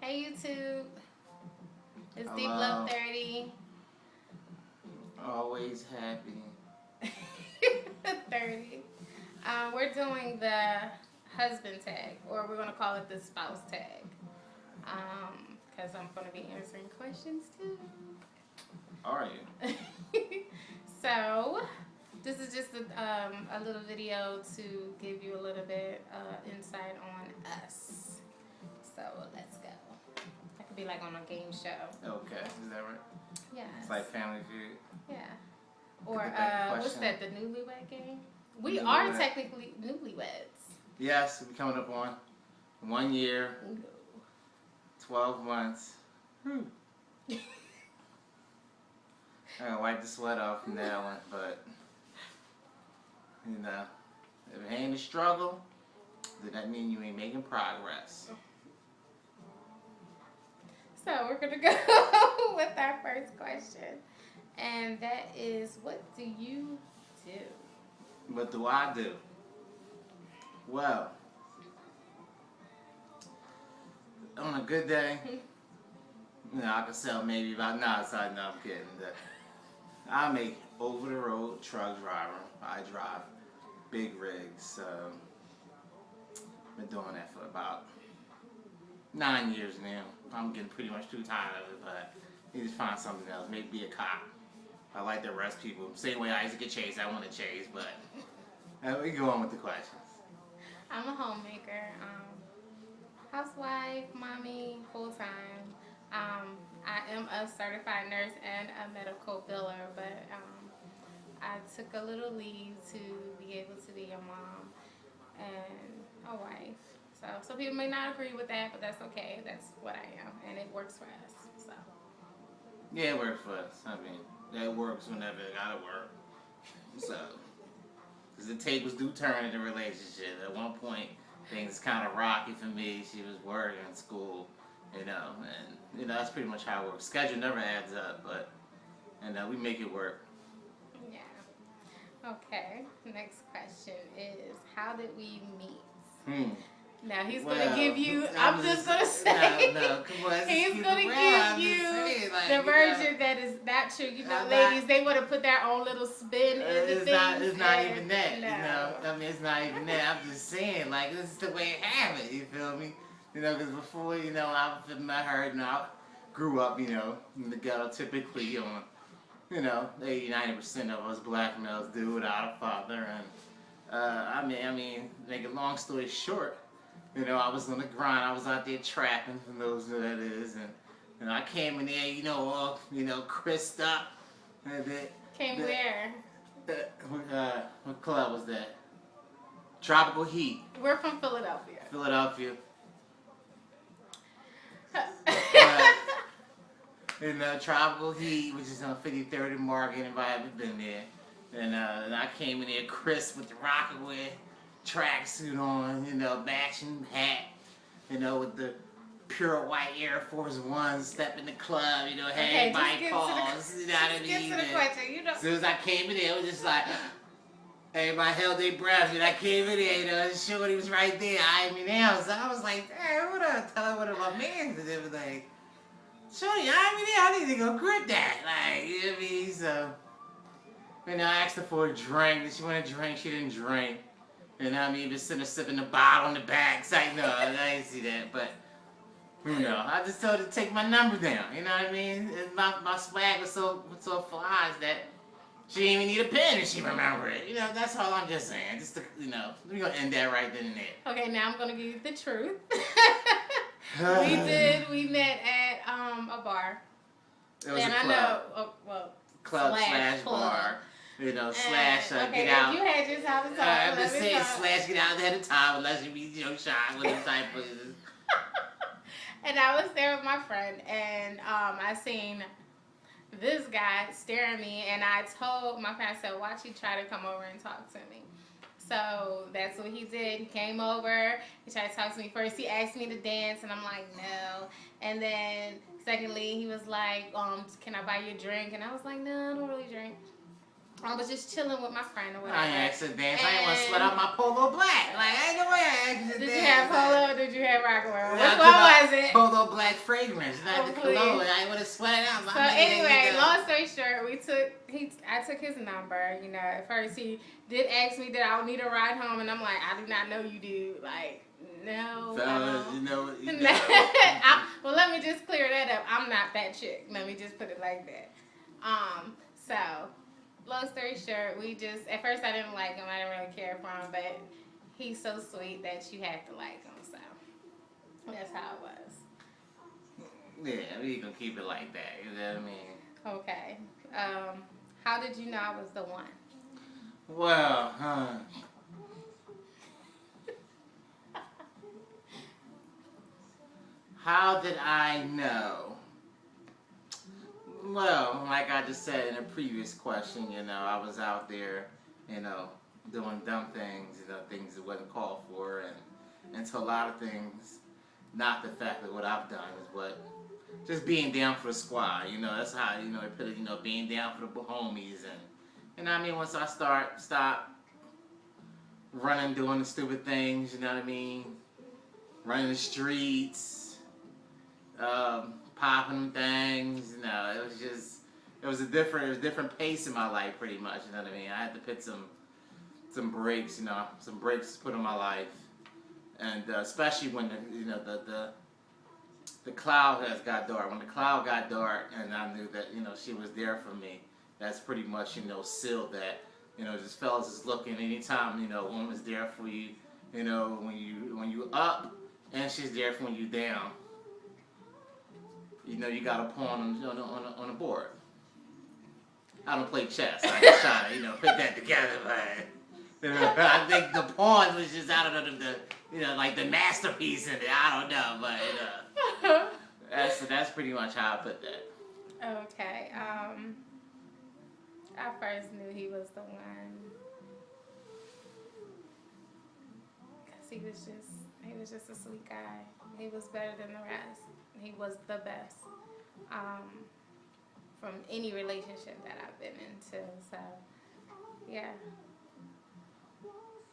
Hey YouTube, it's Deep Hello. Love 30. Always happy. 30. We're doing the husband tag, or we're going to call it the spouse tag. Because I'm going to be answering questions too. Are you? So, this is just a little video to give you a little bit insight on us. So, let's go. That could be like on a game show. Okay, is that right? Yes. It's like Family Feud. Yeah. Or what's Question. that? The newlywed game? We are Newlywed. technically newlyweds. Yes, we're coming up on 1 year, 12 months. I gotta wipe the sweat off from that one, but you know, if it ain't a struggle, then that means you ain't making progress. So we're gonna go with our first question, and that is, what do you do? What do I do? Well, on a good day, you know, I can sell maybe about, no, I'm kidding. I'm a over-the-road truck driver. I drive big rigs. Been doing that for about 9 years now. I'm getting pretty much too tired of it, but you just find something else. Maybe be a cop. I like to arrest people. Same way I used to get chased, I want to chase, but we go on with the questions. I'm a homemaker, housewife, mommy, full time. I am a certified nurse and a medical biller, but I took a little leave to be able to be a mom and a wife. So some people may not agree with that, but that's okay. That's what I am, and it works for us. So Yeah, it works for us. I mean, that works whenever it gotta work. So, because the tables do turn in the relationship. At one point, things kind of rocky for me. She was working in school, you know, and you know that's pretty much how it works. Schedule never adds up, but we make it work. yeah. Okay. Next question is, how did we meet? Now he's gonna give you. I'm just gonna say. No, come on. He's gonna give you the version that is not true. You know, ladies, they want to put their own little spin in the thing. It's not even that. No. You know, I mean, it's not even that. I'm just saying, like, this is the way it happened. You feel me? You know, because before, you know, I met her, and I grew up, you know, in the ghetto, typically on, you know, 80-90% of us black males do without a father, and I mean, make a long story short. You know, I was on the grind. I was out there trapping, for those who that is, and I came in there, you know, all, you know, crisped up. Where? What club was that? Tropical Heat. We're from Philadelphia. Philadelphia. In Tropical Heat, which is on 53rd and Market, if I haven't been there. And I came in there crisp with the Rockaway tracksuit on, you know, matching hat, you know, with the pure white Air Force One, step in the club, you know, hey, everybody pause, you know what I mean? Get to the question, you know. As soon as I came in there, it was just like, everybody held their breath, and I came in there, you know, Shorty was right there, eyeing me down, so I was like, damn, what up? Tell her what my man did, it was like, Shorty, eyeing me down, I need to go grip that, like, you know what I mean? So, you know, I asked her for a drink, did she want a drink? She didn't drink. You know what I mean? Just sitting there sipping the bottle on the back. It's like, no, I didn't see that. But, you know, I just told her to take my number down. You know what I mean? And my swag was so flies that she didn't even need a pen if she remembered it. You know, that's all I'm just saying. Just to, you know, we're going to end that right then and there. Okay, now I'm going to give you the truth. We met at a bar. It was and a I club. know, well, Slash bar. You know, slash get out. You had your time to talk. I'm just saying, slash get out ahead of time unless you be, you know, shy with them type of. And I was there with my friend, and I seen this guy stare at me, and I told my friend, I said, watch he try to come over and talk to me. So that's what he did. He came over, he tried to talk to me first. He asked me to dance, and I'm like, no. And then secondly, he was like, can I buy you a drink? And I was like, no, I don't really drink. I was just chilling with my friend or whatever. I ain't asked to dance. I ain't want to sweat out my polo black. Like, ain't no way I asked to dance. Did you have polo or did you have Rockaway? Yeah, Which one was it? Polo little black fragrance, not the cologne. I would have sweat it out. So anyway, long story short, I took his number. You know, at first he did ask me that I would need a ride home, and I'm like, I do not know you, dude. Like, no. Fellas, you know. Well, let me just clear that up. I'm not that chick. Let me just put it like that. So, long story short, we just, at first I didn't like him. I didn't really care for him, but he's so sweet that you have to like him. So, that's how it was. Yeah, we gonna keep it like that. You know what I mean? Okay. How did you know I was the one? Well, how did I know? Well, like I just said in a previous question, you know, I was out there, you know, doing dumb things, you know, things that wasn't called for, and to a lot of things, not the fact that what I've done is what, just being down for the squad, you know, that's how, you know, they put it, you know, being down for the homies, and, you know what I mean, once I stop running, doing the stupid things, you know what I mean, running the streets, popping things, you know, it was a different pace in my life, pretty much, you know what I mean. I had to put some brakes, you know, some brakes put in my life, and especially when the cloud has got dark. When the cloud got dark, and I knew that, you know, she was there for me, that's pretty much, you know, sealed that, you know, just fellas is looking anytime, you know, a woman's there for you, you know, when you up, and she's there for when you down. You know, you got a pawn on the board. I don't play chess. I just try to, you know, put that together, but you know, I think the pawn was just, I don't know, the you know, like the masterpiece in it. I don't know, but you know, that's pretty much how I put that. Okay. I first knew he was the one because he was just a sweet guy. He was better than the rest. He was the best from any relationship that I've been into. So, yeah.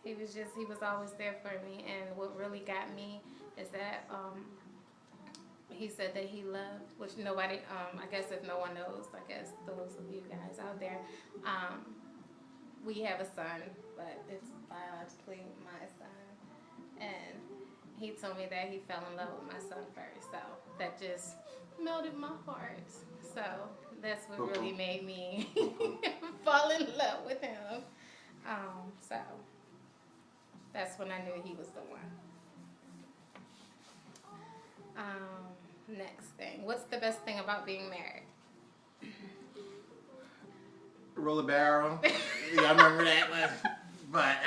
He was always there for me. And what really got me is that he said that he loved, which nobody, I guess if no one knows, I guess those of you guys out there, we have a son, but it's biologically my son. And he told me that he fell in love with my son first, so that just melted my heart. So that's what really made me fall in love with him. So that's when I knew he was the one. Next thing, what's the best thing about being married? Roll a barrel. Yeah, I remember that one. But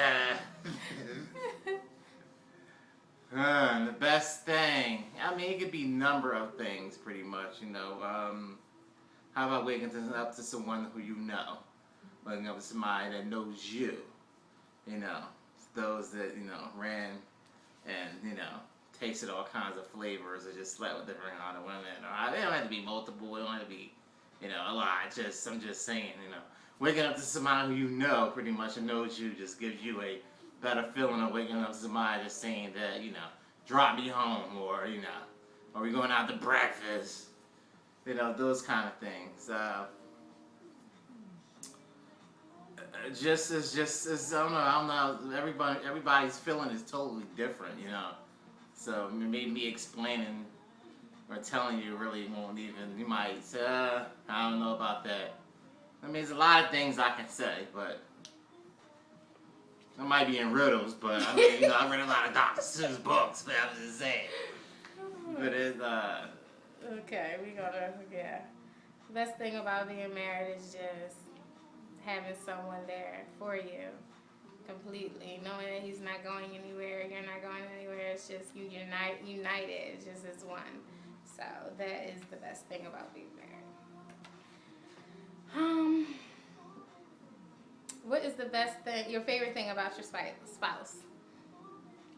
the best thing. I mean, it could be a number of things, pretty much. You know, how about waking up to someone who you know, waking up to somebody that knows you. You know, those that ran and tasted all kinds of flavors, or just slept with different kind of women. Or they don't have to be multiple. They don't have to be, a lot. I'm just saying, waking up to somebody who you know pretty much and knows you just gives you a better feeling of waking up to somebody just saying that, drop me home, or, are we going out to breakfast? Those kind of things. I don't know. Everybody's feeling is totally different, So maybe me explaining or telling you really won't even. You might say, I don't know about that. I mean, there's a lot of things I can say, but I might be in riddles. But I mean, I read a lot of Dr. Seuss books, but I'm just saying. But it's Okay, yeah. The best thing about being married is just having someone there for you completely, knowing that he's not going anywhere, you're not going anywhere. It's just you united. It's just as one. So that is the best thing about being married. What is the best thing, your favorite thing about your spouse?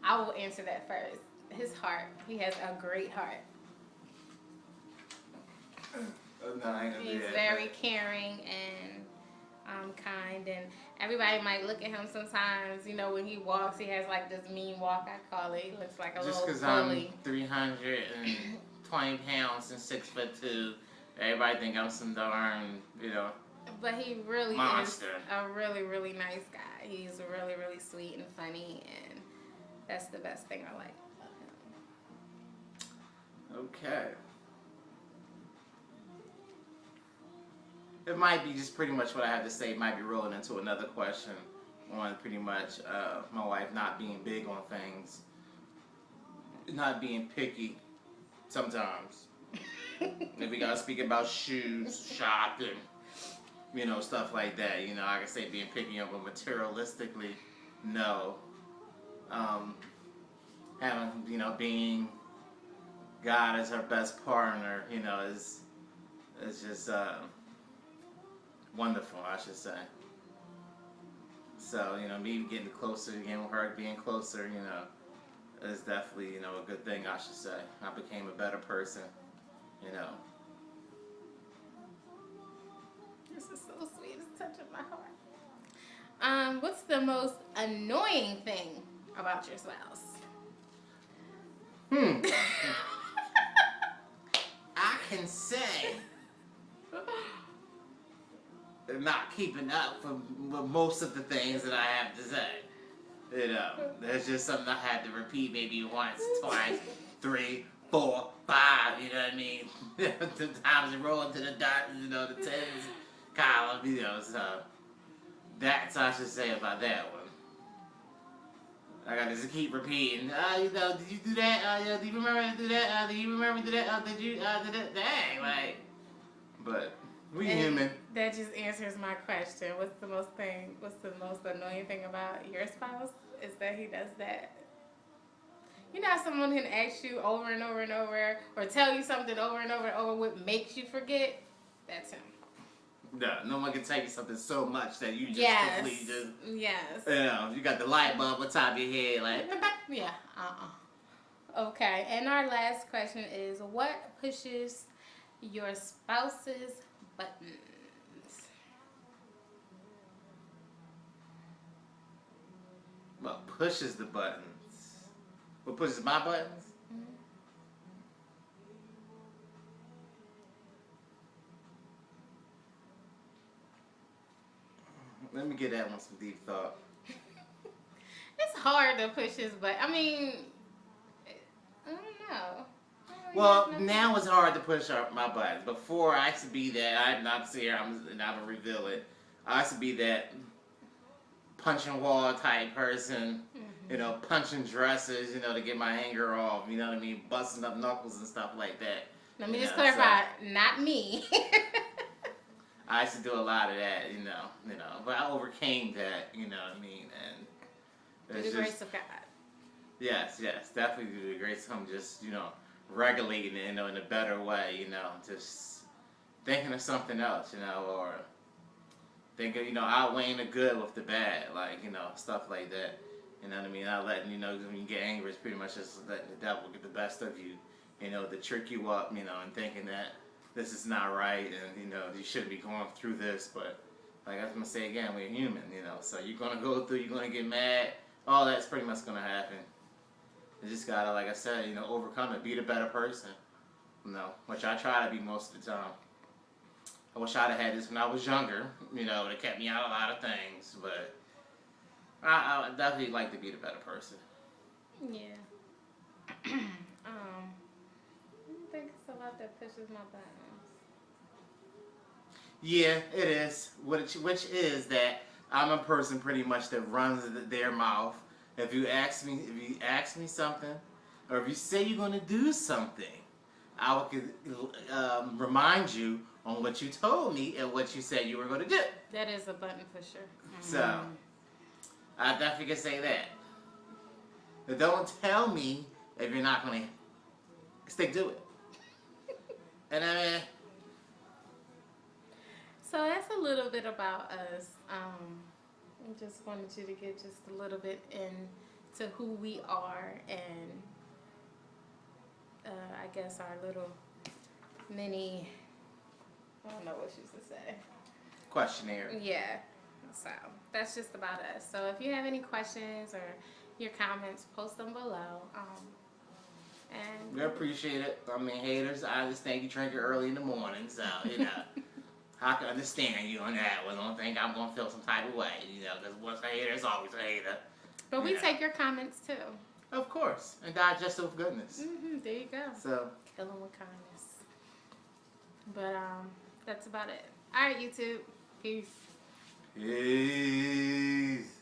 I will answer that first. His heart. He has a great heart. He's very caring and kind, and everybody might look at him sometimes. When he walks, he has like this mean walk. I call it. He looks like a little bully. Just because I'm 320 220 pounds and 6'2". Everybody think I'm some darn, But he really monster. is a really, really nice guy. He's really, really sweet and funny, and that's the best thing I like about him. Okay. It might be just pretty much what I have to say. It might be rolling into another question on pretty much my wife not being big on things, not being picky sometimes. If we gotta speak about shoes, shopping, stuff like that, I can say being picky on, but materialistically, no. Having, being God as her best partner, is just wonderful, I should say. So, me getting closer again with her, being closer, is definitely, a good thing, I should say. I became a better person, This is so sweet. It's touching my heart. What's the most annoying thing about your spouse? I can say not keeping up with most of the things that I have to say. There's just something I had to repeat maybe once, twice, 3, 4, 5, you know what I mean? The times it roll into the dot, the tens column, so that's all I should say about that one. I gotta just keep repeating. Did you do that? Do you remember to do that? Do you remember to do that? Did you, did that? Dang, like, but we human. That just answers my question. What's the most annoying thing about your spouse? Is that he does that. You know how someone can ask you over and over and over, or tell you something over and over and over, what makes you forget? That's him. No one can tell you something so much that you just completely just... Yes. You got the light bulb on top of your head, like... Yeah, Okay, and our last question is, what pushes your spouse's buttons? What pushes the buttons? What pushes my buttons? Let me get that one some deep thought. It's hard to push his butt. I mean, I don't know. Well, now it's hard to push my buttons. Before, I used to be that. I'm not here. I'm gonna reveal it. I used to be that punching wall type person. Punching dresses. To get my anger off. You know what I mean? Busting up knuckles and stuff like that. Let me just clarify. Not me. I used to do a lot of that, but I overcame that, you know what I mean, and through the grace of God. Yes, definitely through the grace of Him, just, regulating it, in a better way, just thinking of something else, or thinking, outweighing the good with the bad, like, stuff like that, you know what I mean, not letting, when you get angry, it's pretty much just letting the devil get the best of you, to trick you up, and thinking that this is not right, and you shouldn't be going through this, but like I'm gonna say again, we're human, so you're gonna go through, you're gonna get mad, all that's pretty much gonna happen. You just gotta, like I said, overcome it, be the better person, which I try to be most of the time. I wish I'd have had this when I was younger, it kept me out of a lot of things, but I definitely like to be the better person. Yeah. I think it's a lot that pushes my buttons. Yeah, it is. Which is that I'm a person pretty much that runs their mouth. If you ask me something, or if you say you're going to do something, I will remind you on what you told me and what you said you were going to do. That is a button pusher. So, I definitely can say that. But don't tell me if you're not going to stick to it. And I mean... So that's a little bit about us. I just wanted you to get just a little bit into who we are and I guess our little mini, I don't know what she used to say. Questionnaire. Yeah. So that's just about us. So if you have any questions or your comments, post them below. And We appreciate it. I mean, haters, I understand you drink it early in the morning, so, you know. I can understand you on that one. Don't think I'm going to feel some type of way, you know, because once a hater is always a hater. But we take your comments, too. Of course. And digest it with goodness. There you go. So. Kill them with kindness. But, that's about it. All right, YouTube. Peace. Peace.